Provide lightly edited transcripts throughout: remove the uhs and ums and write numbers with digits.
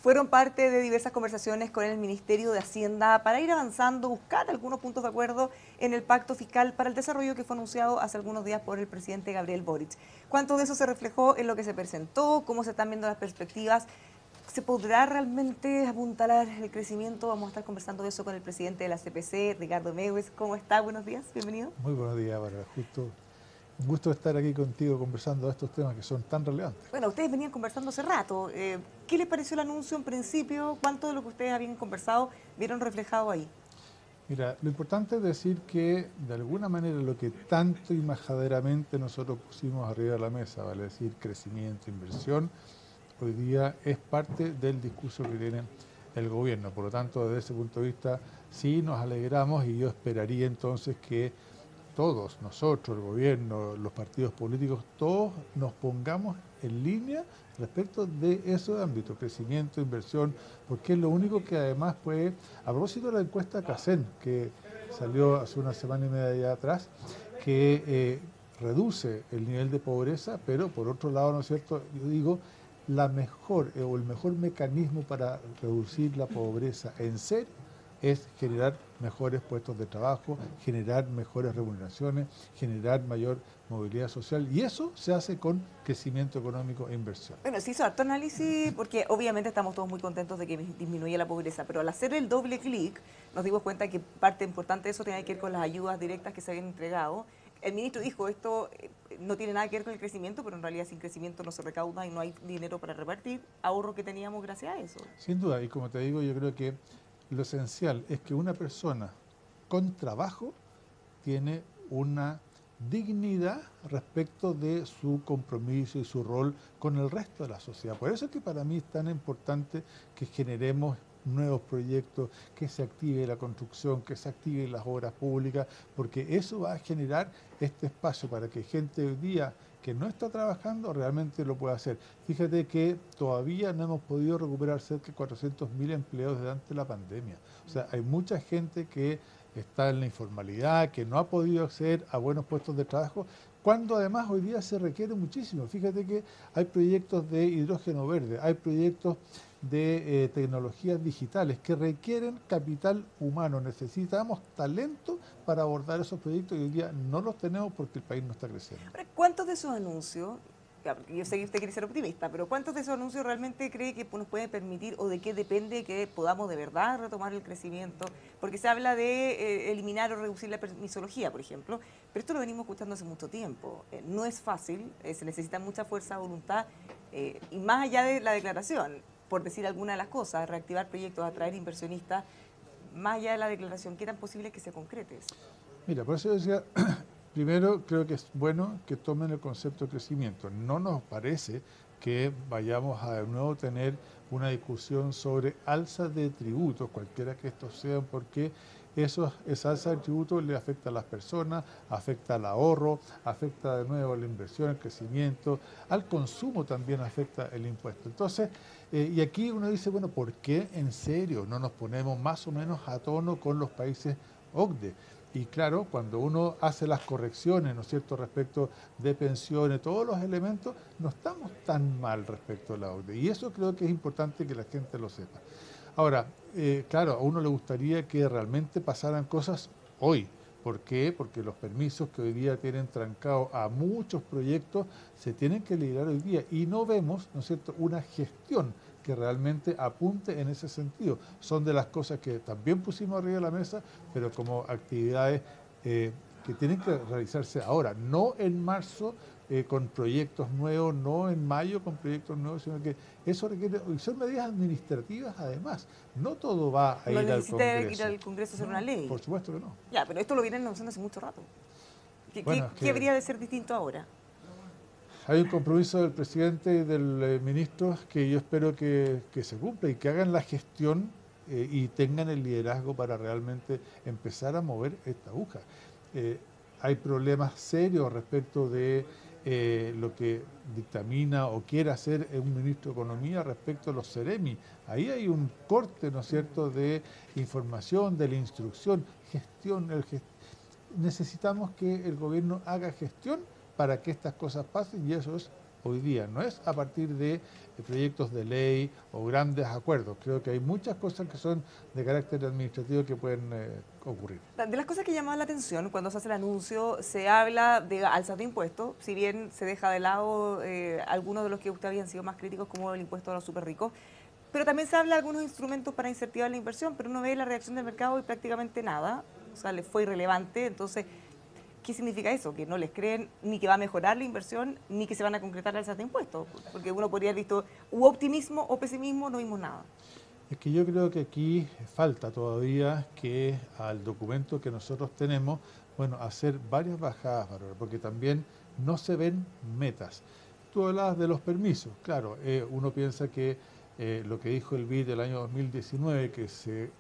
fueron parte de diversas conversaciones con el Ministerio de Hacienda para ir avanzando, buscar algunos puntos de acuerdo en el pacto fiscal para el desarrollo que fue anunciado hace algunos días por el presidente Gabriel Boric. ¿Cuánto de eso se reflejó en lo que se presentó? ¿Cómo se están viendo las perspectivas? ¿Se podrá realmente apuntalar el crecimiento? Vamos a estar conversando de eso con el presidente de la CPC, Ricardo Mewes. ¿Cómo está? Buenos días, bienvenido. Muy buenos días, Bárbara. Justo un gusto estar aquí contigo conversando de estos temas que son tan relevantes. Bueno, ustedes venían conversando hace rato. ¿Qué les pareció el anuncio en principio? ¿Cuánto de lo que ustedes habían conversado vieron reflejado ahí? Mira, lo importante es decir que de alguna manera lo que tanto y majaderamente nosotros pusimos arriba de la mesa, vale decir crecimiento, inversión, hoy día es parte del discurso que tiene el gobierno. Por lo tanto, desde ese punto de vista sí nos alegramos y yo esperaría entonces que todos, nosotros, el gobierno, los partidos políticos, todos nos pongamos en línea respecto de esos ámbitos, crecimiento, inversión, porque es lo único que además puede, a propósito de la encuesta CACEN, que salió hace una semana y media ya atrás, que reduce el nivel de pobreza, pero por otro lado, ¿no es cierto?, yo digo, la mejor o el mejor mecanismo para reducir la pobreza en serio es generar mejores puestos de trabajo, generar mejores remuneraciones, generar mayor movilidad social, y eso se hace con crecimiento económico e inversión. Bueno, se hizo harto análisis porque obviamente estamos todos muy contentos de que disminuya la pobreza, pero al hacer el doble clic nos dimos cuenta que parte importante de eso tiene que ver con las ayudas directas que se habían entregado. El ministro dijo, esto no tiene nada que ver con el crecimiento, pero en realidad sin crecimiento no se recauda y no hay dinero para repartir, ahorro que teníamos gracias a eso. Sin duda, y como te digo, yo creo que lo esencial es que una persona con trabajo tiene una dignidad respecto de su compromiso y su rol con el resto de la sociedad. Por eso es que para mí es tan importante que generemos nuevos proyectos, que se active la construcción, que se activen las obras públicas, porque eso va a generar este espacio para que gente hoy día que no está trabajando realmente lo pueda hacer. Fíjate que todavía no hemos podido recuperar cerca de 400.000 empleos durante la pandemia. O sea, hay mucha gente que está en la informalidad, que no ha podido acceder a buenos puestos de trabajo, cuando además hoy día se requiere muchísimo. Fíjate que hay proyectos de hidrógeno verde, hay proyectos de tecnologías digitales que requieren capital humano. Necesitamos talento para abordar esos proyectos y hoy día no los tenemos porque el país no está creciendo. Ahora, ¿cuántos de esos anuncios, yo sé que usted quiere ser optimista, pero cuántos de esos anuncios realmente cree que nos pueden permitir o de qué depende que podamos de verdad retomar el crecimiento? Porque se habla de eliminar o reducir la permisología, por ejemplo, pero esto lo venimos escuchando hace mucho tiempo. No es fácil, se necesita mucha fuerza, voluntad y más allá de la declaración, por decir alguna de las cosas, reactivar proyectos, atraer inversionistas, más allá de la declaración, ¿qué tan posible es que se concrete eso? Mira, por eso yo decía, primero creo que es bueno que tomen el concepto de crecimiento. No nos parece que vayamos a de nuevo tener una discusión sobre alza de tributos, cualquiera que estos sean, porque esa alza de tributos le afecta a las personas, afecta al ahorro, afecta de nuevo a la inversión, al crecimiento, al consumo también afecta el impuesto. Entonces, y aquí uno dice, bueno, ¿por qué en serio no nos ponemos más o menos a tono con los países OCDE? Y claro, cuando uno hace las correcciones, ¿no es cierto?, respecto de pensiones, todos los elementos, no estamos tan mal respecto a la OCDE. Y eso creo que es importante que la gente lo sepa. Ahora, claro, a uno le gustaría que realmente pasaran cosas hoy. ¿Por qué? Porque los permisos que hoy día tienen trancado a muchos proyectos se tienen que liberar hoy día. Y no vemos, ¿no es cierto?, una gestión que realmente apunte en ese sentido. Son de las cosas que también pusimos arriba de la mesa, pero como actividades que tienen que realizarse ahora, no en marzo con proyectos nuevos, no en mayo con proyectos nuevos, sino que eso requiere, y son medidas administrativas además, no todo va a No ir al necesita ir Congreso. al Congreso a hacer una No, ley. por supuesto que no. Ya, pero esto lo vienen anunciando hace mucho rato. ¿Qué, Bueno, qué, es qué que habría de ser distinto ahora? hay un compromiso del presidente y del ministro que yo espero que se cumpla y que hagan la gestión y tengan el liderazgo para realmente empezar a mover esta aguja. Hay problemas serios respecto de lo que dictamina o quiere hacer un ministro de Economía respecto a los Ceremi. Ahí hay un corte, ¿no es cierto?, de información, de la instrucción, gestión. Necesitamos que el gobierno haga gestión para que estas cosas pasen y eso es hoy día, no es a partir de proyectos de ley o grandes acuerdos. Creo que hay muchas cosas que son de carácter administrativo que pueden ocurrir. De las cosas que llaman la atención, cuando se hace el anuncio, se habla de alzas de impuestos, si bien se deja de lado algunos de los que usted habían sido más críticos, como el impuesto a los súper ricos, pero también se habla de algunos instrumentos para incentivar la inversión, pero uno ve la reacción del mercado y prácticamente nada, o sea, les fue irrelevante. Entonces, ¿qué significa eso? Que no les creen ni que va a mejorar la inversión, ni que se van a concretar alzas de impuestos, porque uno podría haber visto optimismo o pesimismo, no vimos nada. Es que yo creo que aquí falta todavía que al documento que nosotros tenemos, bueno, hacer varias bajadas, Bárbara, porque también no se ven metas. Tú hablabas de los permisos, claro, uno piensa que lo que dijo el BID del año 2019, que se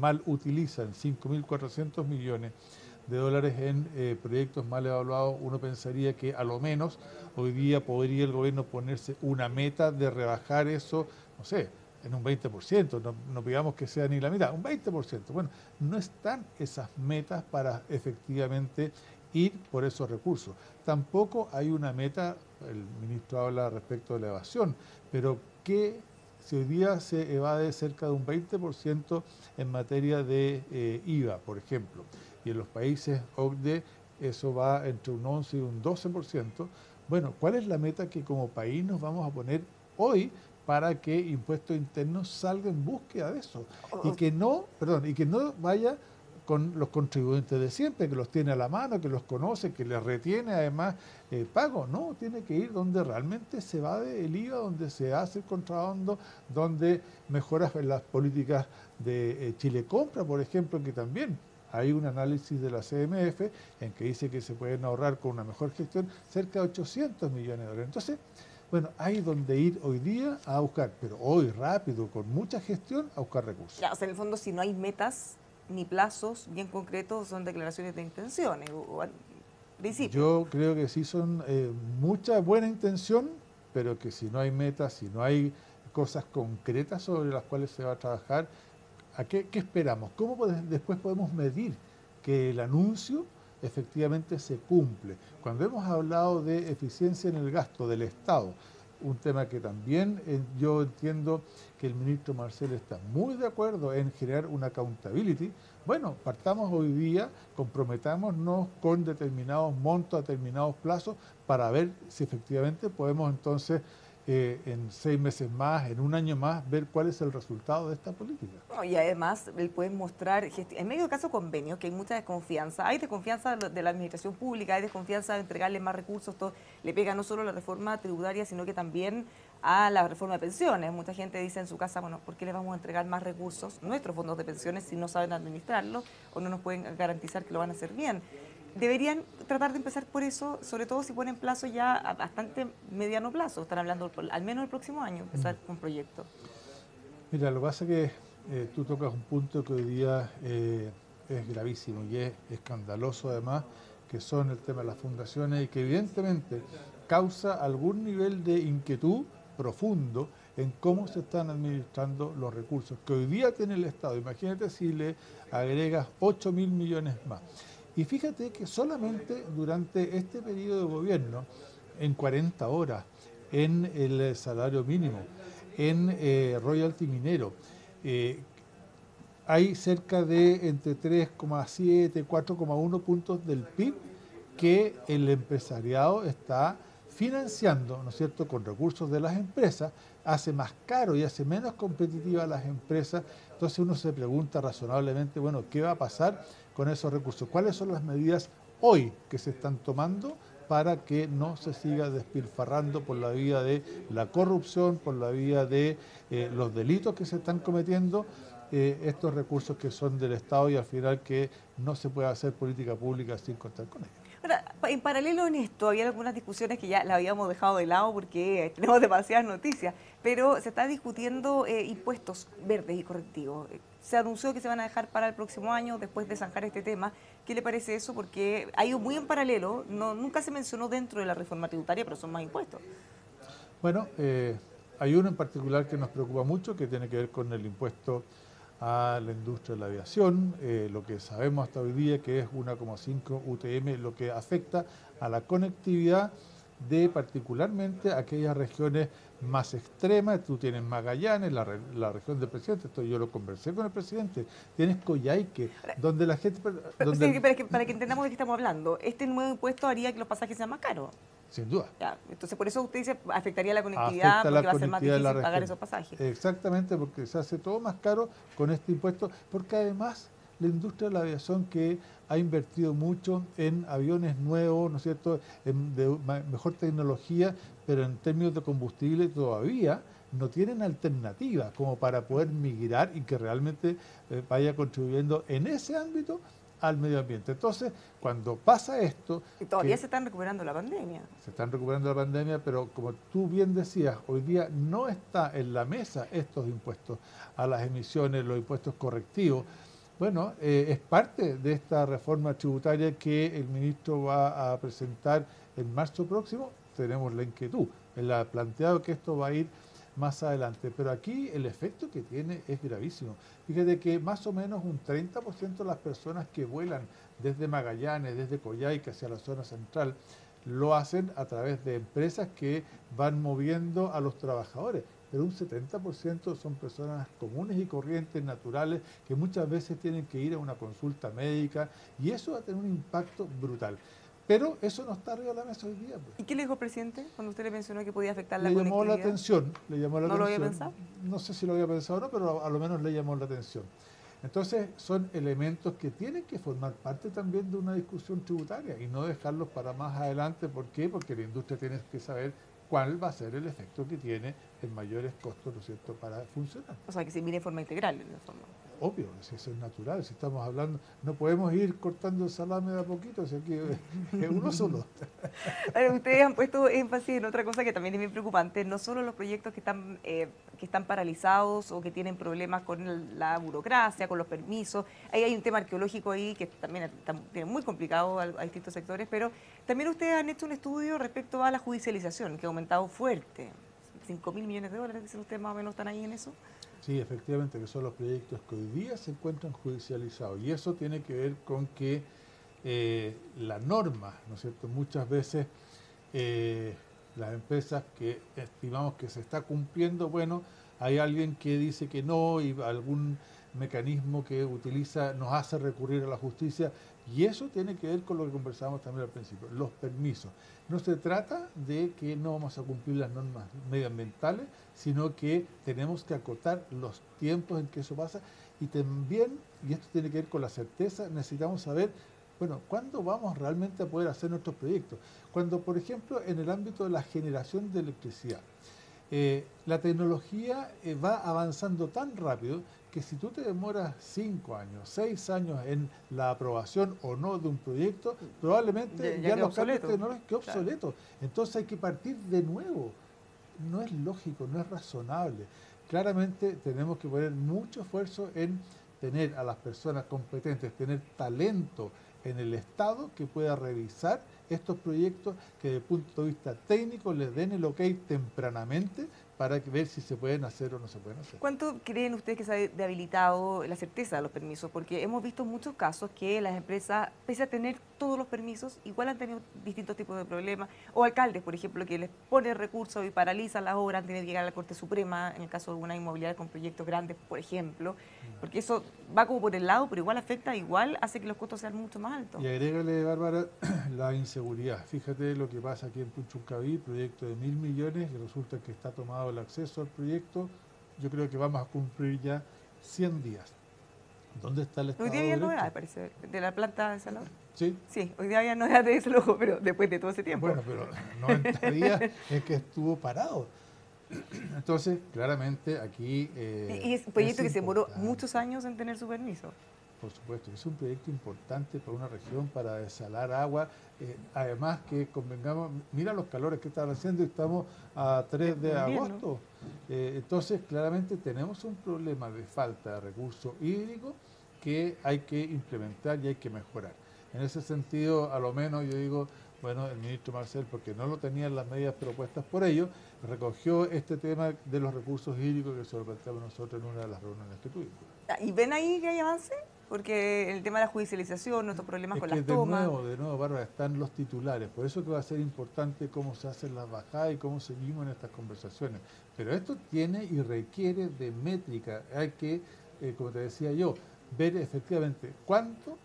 mal utilizan 5.400 millones de dólares en proyectos mal evaluados, uno pensaría que a lo menos hoy día podría el gobierno ponerse una meta de rebajar eso, no sé, en un 20%, no pidamos que sea ni la mitad, un 20%. Bueno, no están esas metas para efectivamente ir por esos recursos. Tampoco hay una meta, el ministro habla respecto de la evasión, pero que si hoy día se evade cerca de un 20% en materia de IVA, por ejemplo, y en los países OCDE eso va entre un 11 y un 12%, bueno, ¿cuál es la meta que como país nos vamos a poner hoy para que Impuestos Internos salga en búsqueda de eso? Y que no, perdón, y que no vaya con los contribuyentes de siempre, que los tiene a la mano, que los conoce, que les retiene además pago. No, tiene que ir donde realmente se va el IVA, donde se hace el contrabando, donde mejora las políticas de Chile Compra, por ejemplo, que también hay un análisis de la CMF en que dice que se pueden ahorrar con una mejor gestión cerca de 800 millones de dólares. Entonces, bueno, hay donde ir hoy día a buscar, pero hoy rápido, con mucha gestión, a buscar recursos. Ya, o sea, en el fondo, si no hay metas ni plazos bien concretos, son declaraciones de intenciones o principios. Yo creo que sí son mucha buena intención, pero que si no hay metas, si no hay cosas concretas sobre las cuales se va a trabajar, ¿qué esperamos? ¿Cómo después podemos medir que el anuncio efectivamente se cumple? Cuando hemos hablado de eficiencia en el gasto del Estado, un tema que también yo entiendo que el ministro Marcel está muy de acuerdo en generar una accountability. Bueno, partamos hoy día, comprometámonos con determinados montos, determinados plazos, para ver si efectivamente podemos entonces en 6 meses más, en un año más, ver cuál es el resultado de esta política. No, y además, él puede mostrar, en medio de caso convenio, que hay mucha desconfianza. Hay desconfianza de la administración pública, hay desconfianza de entregarle más recursos. Esto le pega no solo a la reforma tributaria, sino que también a la reforma de pensiones. Mucha gente dice en su casa, bueno, ¿por qué le vamos a entregar más recursos, nuestros fondos de pensiones, si no saben administrarlo o no nos pueden garantizar que lo van a hacer bien? Deberían tratar de empezar por eso, sobre todo si ponen plazo ya a bastante mediano plazo. Están hablando al menos el próximo año, empezar con proyectos. Mira, lo que pasa es que tú tocas un punto que hoy día es gravísimo y es escandaloso además, que son el tema de las fundaciones y que evidentemente causa algún nivel de inquietud profundo en cómo se están administrando los recursos que hoy día tiene el Estado. Imagínate si le agregas 8.000 millones más. Y fíjate que solamente durante este periodo de gobierno, en 40 horas, en el salario mínimo, en royalty minero, hay cerca de entre 3,7 4,1 puntos del PIB que el empresariado está financiando, ¿no es cierto?, con recursos de las empresas, hace más caro y hace menos competitivas las empresas. Entonces uno se pregunta razonablemente, bueno, ¿qué va a pasar con esos recursos? ¿Cuáles son las medidas hoy que se están tomando para que no se siga despilfarrando por la vía de la corrupción, por la vía de los delitos que se están cometiendo, estos recursos que son del Estado y al final que no se puede hacer política pública sin contar con ellos? Ahora, en paralelo en esto, había algunas discusiones que ya las habíamos dejado de lado porque tenemos demasiadas noticias, pero se está discutiendo impuestos verdes y correctivos. Se anunció que se van a dejar para el próximo año después de zanjar este tema. ¿Qué le parece eso? Porque ha ido muy en paralelo, nunca se mencionó dentro de la reforma tributaria, pero son más impuestos. Bueno, hay uno en particular que nos preocupa mucho, que tiene que ver con el impuesto a la industria de la aviación, lo que sabemos hasta hoy día que es 1,5 UTM, lo que afecta a la conectividad de particularmente aquellas regiones más extremas. Tú tienes Magallanes, la región del presidente, esto yo lo conversé con el presidente, tienes Coyhaique, donde la gente... Sí, para que entendamos de qué estamos hablando, este nuevo impuesto haría que los pasajes sean más caros. Sin duda. Ya, entonces, por eso usted dice, afectaría la conectividad Afecta porque la va a ser más conectividad de la difícil pagar región. esos pasajes. Exactamente, porque se hace todo más caro con este impuesto, porque además la industria de la aviación, que ha invertido mucho en aviones nuevos, ¿no es cierto?, mejor tecnología, pero en términos de combustible todavía no tienen alternativa como para poder migrar y que realmente vaya contribuyendo en ese ámbito al medio ambiente. Entonces, cuando pasa esto... Y todavía se están recuperando la pandemia. Se están recuperando la pandemia, pero como tú bien decías, hoy día no está en la mesa estos impuestos a las emisiones, los impuestos correctivos. Bueno, es parte de esta reforma tributaria que el ministro va a presentar en marzo próximo. Tenemos la inquietud, él ha planteado que esto va a ir más adelante, pero aquí el efecto que tiene es gravísimo. Fíjate que más o menos un 30% de las personas que vuelan desde Magallanes, desde Coyhaique hacia la zona central, lo hacen a través de empresas que van moviendo a los trabajadores, pero un 70% son personas comunes y corrientes, naturales, que muchas veces tienen que ir a una consulta médica, y eso va a tener un impacto brutal. Pero eso no está arriba de la mesa hoy día. Pues. ¿Y qué le dijo el presidente cuando usted le mencionó que podía afectar la Le conectividad? llamó la atención, le llamó la ¿No atención. lo había pensado? No sé si lo había pensado o no, pero a lo menos le llamó la atención. Entonces, son elementos que tienen que formar parte también de una discusión tributaria y no dejarlos para más adelante. ¿Por qué? Porque la industria tiene que saber cuál va a ser el efecto que tiene en mayores costos, ¿no es cierto?, para funcionar. O sea, que se mire de forma integral, en el fondo. Obvio, si eso es natural, si estamos hablando, no podemos ir cortando el salame de a poquito, si aquí es uno solo. Ahora, ustedes han puesto énfasis en otra cosa que también es bien preocupante, no solo los proyectos que están paralizados o que tienen problemas con la burocracia, con los permisos. Ahí hay un tema arqueológico ahí que también tiene muy complicado a distintos sectores, pero también ustedes han hecho un estudio respecto a la judicialización, que ha aumentado fuerte. 5.000 millones de dólares, dicen ustedes, más o menos están ahí en eso. Sí, efectivamente, que son los proyectos que hoy día se encuentran judicializados. Y eso tiene que ver con que la norma, ¿no es cierto?, muchas veces las empresas que estimamos que se está cumpliendo, bueno, hay alguien que dice que no y algún mecanismo que utiliza nos hace recurrir a la justicia, y eso tiene que ver con lo que conversábamos también al principio, los permisos. No se trata de que no vamos a cumplir las normas medioambientales, sino que tenemos que acotar los tiempos en que eso pasa, y también, y esto tiene que ver con la certeza, necesitamos saber, bueno, ¿cuándo vamos realmente a poder hacer nuestros proyectos? Cuando, por ejemplo, en el ámbito de la generación de electricidad, la tecnología va avanzando tan rápido que si tú te demoras 5 años, 6 años en la aprobación o no de un proyecto, probablemente ya los cambios tecnológicos quedan obsoletos. Entonces hay que partir de nuevo. No es lógico, no es razonable. Claramente tenemos que poner mucho esfuerzo en tener a las personas competentes, tener talento en el Estado que pueda revisar estos proyectos, que desde el punto de vista técnico les den el ok tempranamente para ver si se pueden hacer o no se pueden hacer. ¿Cuánto creen ustedes que se ha debilitado la certeza de los permisos? Porque hemos visto muchos casos que las empresas, pese a tener todos los permisos, igual han tenido distintos tipos de problemas. O alcaldes, por ejemplo, que les ponen recursos y paralizan las obras, han tenido que llegar a la Corte Suprema, en el caso de alguna inmobiliaria con proyectos grandes, por ejemplo. Porque eso va como por el lado, pero igual afecta, igual hace que los costos sean mucho más altos. Y agrégale, Bárbara, la inseguridad. Fíjate lo que pasa aquí en Punchuncaví, proyecto de 1.000 millones, y resulta que está tomado el acceso al proyecto. Yo creo que vamos a cumplir ya 100 días. ¿Dónde está el Estado Hoy día de había Derecho? novedades, parece, de la planta de Salvador. Sí. Sí, hoy día había novedades de ese logo, pero después de todo ese tiempo. Bueno, pero 90 días es que estuvo parado. Entonces, claramente aquí... y es un proyecto que se demoró muchos años en tener su permiso. Por supuesto, es un proyecto importante para una región, para desalar agua. Además que convengamos, mira los calores que están haciendo y estamos a 3 de agosto. Entonces, claramente tenemos un problema de falta de recursos hídricos que hay que implementar y hay que mejorar. En ese sentido, a lo menos yo digo, bueno, el ministro Marcel, porque no lo tenían las medidas propuestas por ello, recogió este tema de los recursos hídricos que se lo planteamos nosotros en una de las reuniones que tuvimos. ¿Y ven ahí que hay avance? porque el tema de la judicialización, nuestros problemas Es con que las tomas. de nuevo, Bárbara, están los titulares. Por eso que va a ser importante cómo se hacen las bajadas y cómo seguimos en estas conversaciones. Pero esto tiene y requiere de métrica. Hay que, como te decía yo, ver efectivamente cuánto,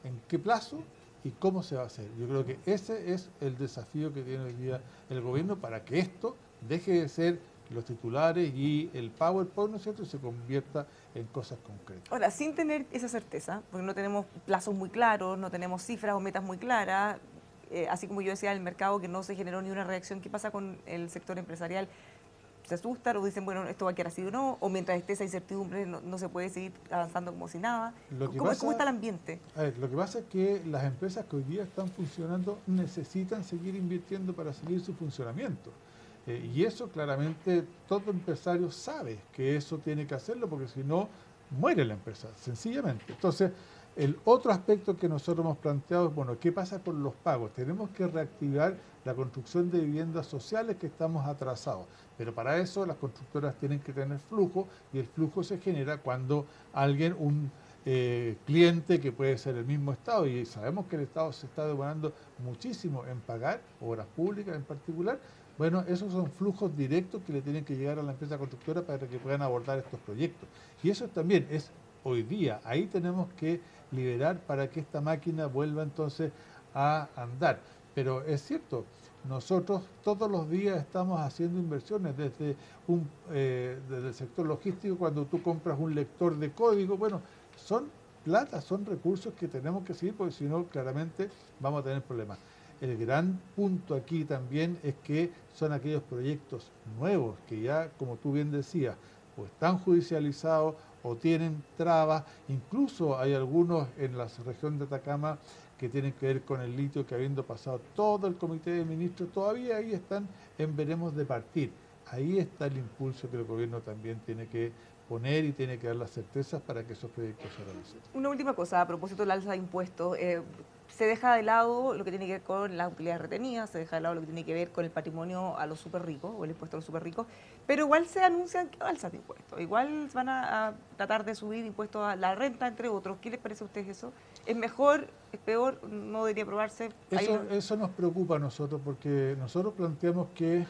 en qué plazo y cómo se va a hacer. Yo creo que ese es el desafío que tiene hoy día el gobierno para que esto deje de ser los titulares y el PowerPoint, ¿no es cierto?, y se convierta en cosas concretas. Ahora, sin tener esa certeza, porque no tenemos plazos muy claros, no tenemos cifras o metas muy claras, así como yo decía, el mercado que no se generó ni una reacción, ¿qué pasa con el sector empresarial? ¿Se asustan o dicen, bueno, esto va a quedar así o no? O mientras esté esa incertidumbre no se puede seguir avanzando como si nada. ¿Cómo está el ambiente? A ver, lo que pasa es que las empresas que hoy día están funcionando necesitan seguir invirtiendo para seguir su funcionamiento. Y eso claramente todo empresario sabe que eso tiene que hacerlo porque si no, muere la empresa, sencillamente. Entonces, el otro aspecto que nosotros hemos planteado es, bueno, ¿qué pasa con los pagos? Tenemos que reactivar la construcción de viviendas sociales que estamos atrasados. Pero para eso las constructoras tienen que tener flujo y el flujo se genera cuando alguien, un cliente que puede ser el mismo Estado, y sabemos que el Estado se está demorando muchísimo en pagar, obras públicas en particular, bueno, esos son flujos directos que le tienen que llegar a la empresa constructora para que puedan abordar estos proyectos. Y eso también es hoy día, ahí tenemos que liberar para que esta máquina vuelva entonces a andar. Pero es cierto, nosotros todos los días estamos haciendo inversiones desde el sector logístico, cuando tú compras un lector de código, bueno, son plata, son recursos que tenemos que seguir, porque si no, claramente vamos a tener problemas. El gran punto aquí también es que son aquellos proyectos nuevos que ya, como tú bien decías, o están judicializados o tienen trabas. Incluso hay algunos en la región de Atacama que tienen que ver con el litio, que habiendo pasado todo el comité de ministros, todavía ahí están en veremos de partir. Ahí está el impulso que el gobierno también tiene que poner y tiene que dar las certezas para que esos proyectos se realicen. Una última cosa, a propósito del alza de impuestos, se deja de lado lo que tiene que ver con las utilidades retenidas, se deja de lado lo que tiene que ver con el patrimonio a los súper ricos, o el impuesto a los súper ricos, pero igual se anuncian que alzas de impuestos, igual van a tratar de subir impuestos a la renta, entre otros. ¿Qué les parece a ustedes eso? ¿Es mejor? ¿Es peor? ¿No debería aprobarse? Eso nos preocupa a nosotros, porque nosotros planteamos que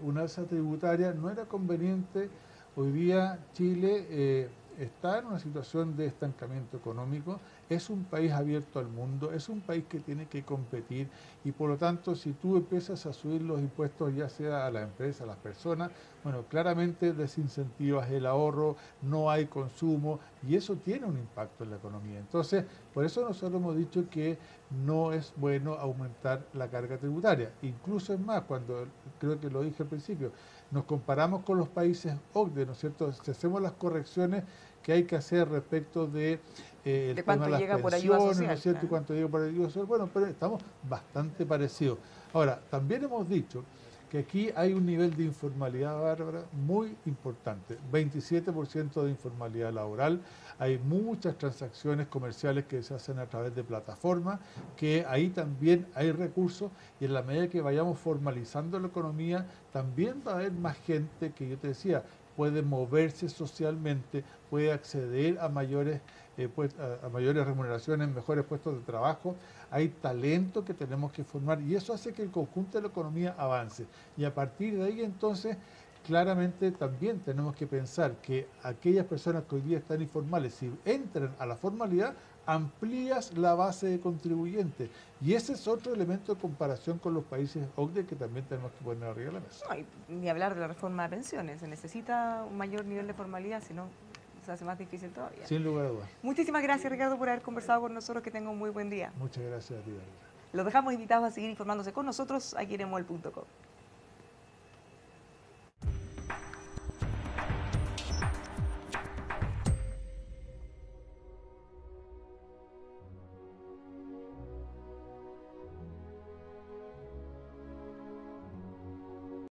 una alza tributaria no era conveniente. Hoy día Chile está en una situación de estancamiento económico, es un país abierto al mundo, es un país que tiene que competir y por lo tanto si tú empiezas a subir los impuestos ya sea a la empresa, a las personas, bueno, claramente desincentivas el ahorro, no hay consumo y eso tiene un impacto en la economía. Entonces, por eso nosotros hemos dicho que no es bueno aumentar la carga tributaria. Incluso es más, cuando creo que lo dije al principio, nos comparamos con los países OCDE, ¿no es cierto? Si hacemos las correcciones que hay que hacer respecto de el tema de las pensiones, ¿no es cierto? Y cuánto llega por ayuda social, bueno, pero estamos bastante parecidos. Ahora, también hemos dicho que aquí hay un nivel de informalidad, Bárbara, muy importante, 27% de informalidad laboral, hay muchas transacciones comerciales que se hacen a través de plataformas, que ahí también hay recursos y en la medida que vayamos formalizando la economía, también va a haber más gente que yo te decía, puede moverse socialmente, puede acceder a mayores remuneraciones, mejores puestos de trabajo. Hay talento que tenemos que formar y eso hace que el conjunto de la economía avance. Y a partir de ahí entonces, claramente también tenemos que pensar que aquellas personas que hoy día están informales, si entran a la formalidad, amplías la base de contribuyentes. Y ese es otro elemento de comparación con los países OCDE que también tenemos que poner arriba de la mesa. No, ni hablar de la reforma de pensiones, se necesita un mayor nivel de formalidad, si no se hace más difícil todavía. Sin lugar a dudas. Muchísimas gracias, Ricardo, por haber conversado con nosotros, que tenga un muy buen día. Muchas gracias a ti, David. Los dejamos invitados a seguir informándose con nosotros aquí en emol.com.